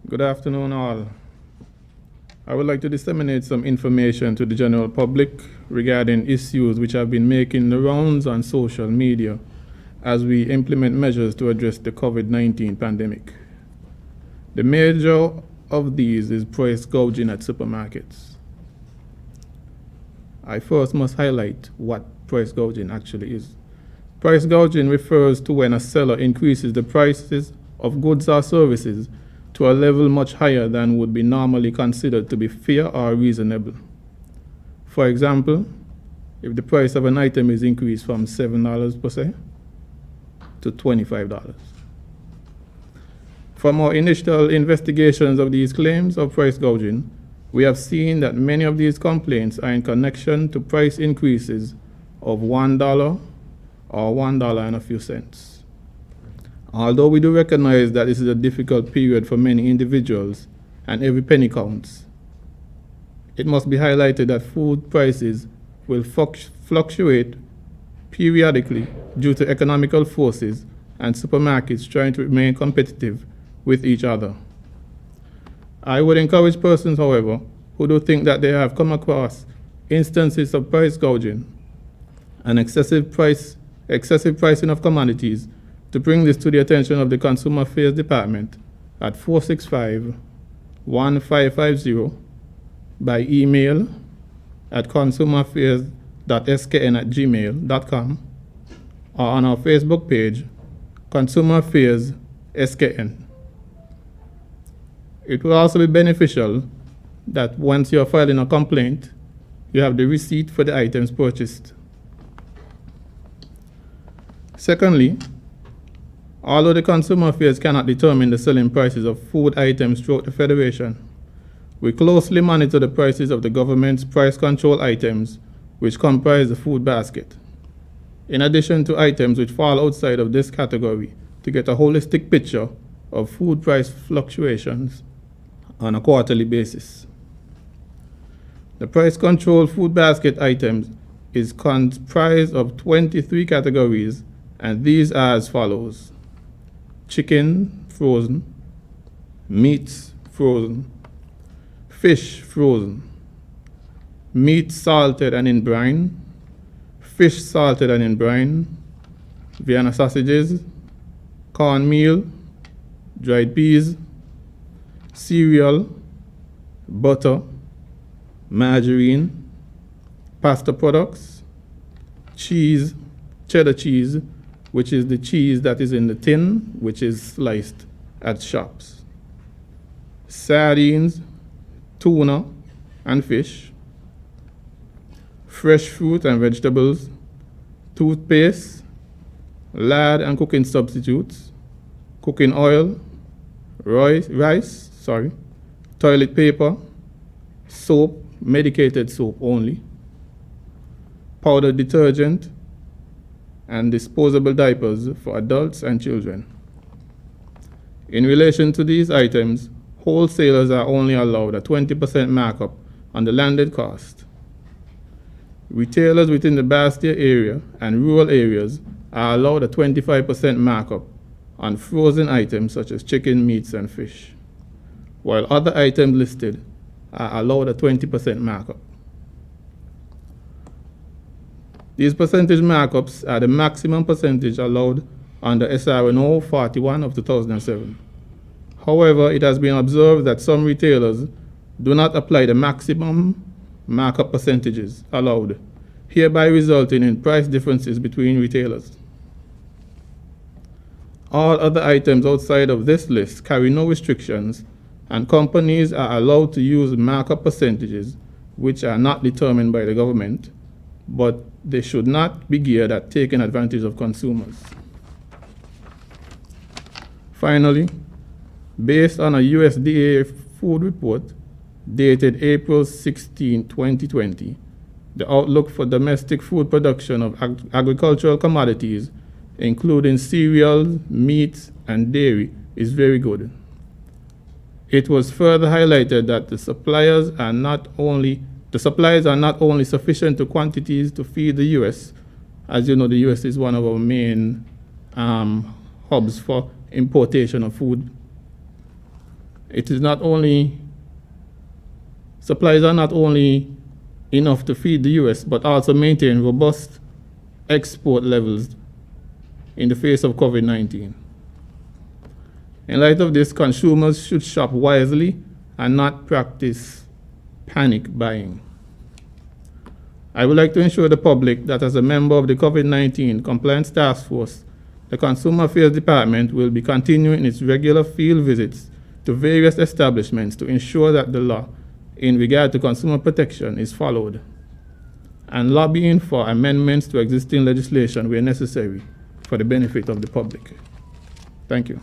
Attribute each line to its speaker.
Speaker 1: Good afternoon, all. I would like to disseminate some information to the general public regarding issues which have been making the rounds on social media as we implement measures to address the COVID-19 pandemic. The major of these is price gouging at supermarkets. I first must highlight what price gouging actually is. Price gouging refers to when a seller increases the prices of goods or services to a level much higher than would be normally considered to be fair or reasonable. For example, if the price of an item is increased from $7 per se to $25. From our initial investigations of these claims of price gouging, we have seen that many of these complaints are in connection to price increases of $1 or $1 and a few cents. Although we do recognize that this is a difficult period for many individuals and every penny counts, it must be highlighted that food prices will fluctuate periodically due to economical forces and supermarkets trying to remain competitive with each other. I would encourage persons, however, who do think that they have come across instances of price gouging and excessive pricing of commodities to bring this to the attention of the Consumer Affairs Department at 465-1550 by email at consumeraffairs.skn@gmail.com or on our Facebook page, Consumer Affairs SKN. It will also be beneficial that once you are filing a complaint, you have the receipt for the items purchased. Secondly, although the Consumer Affairs cannot determine the selling prices of food items throughout the Federation, we closely monitor the prices of the government's price control items which comprise the food basket, in addition to items which fall outside of this category to get a holistic picture of food price fluctuations on a quarterly basis. The price control food basket items is comprised of 23 categories, and these are as follows: chicken frozen, meats frozen, fish frozen, meat salted and in brine, fish salted and in brine, Vienna sausages, cornmeal, dried peas, cereal, butter, margarine, pasta products, cheese, cheddar cheese, which is the cheese that is in the tin, which is sliced at shops, sardines, tuna and fish, fresh fruit and vegetables, toothpaste, lard and cooking substitutes, cooking oil, rice, toilet paper, soap, medicated soap only, powdered detergent, and disposable diapers for adults and children. In relation to these items, wholesalers are only allowed a 20% markup on the landed cost. Retailers within the Bastia area and rural areas are allowed a 25% markup on frozen items such as chicken, meats, and fish, while other items listed are allowed a 20% markup. These percentage markups are the maximum percentage allowed under SRNO 41 of 2007. However, it has been observed that some retailers do not apply the maximum markup percentages allowed, hereby resulting in price differences between retailers. All other items outside of this list carry no restrictions, and companies are allowed to use markup percentages which are not determined by the government, but they should not be geared at taking advantage of consumers. Finally, based on a USDA food report dated April 16, 2020, the outlook for domestic food production of agricultural commodities, including cereals, meats, and dairy, is very good. It was further highlighted that the supplies are not only sufficient to quantities to feed the U.S. As you know, the U.S. is one of our main hubs for importation of food. it is not only, supplies are not only enough to feed the US, but also maintain robust export levels in the face of COVID-19. In light of this, consumers should shop wisely and not practice panic buying. I would like to ensure the public that as a member of the COVID-19 Compliance Task Force, the Consumer Affairs Department will be continuing its regular field visits to various establishments to ensure that the law in regard to consumer protection is followed, and lobbying for amendments to existing legislation where necessary for the benefit of the public. Thank you.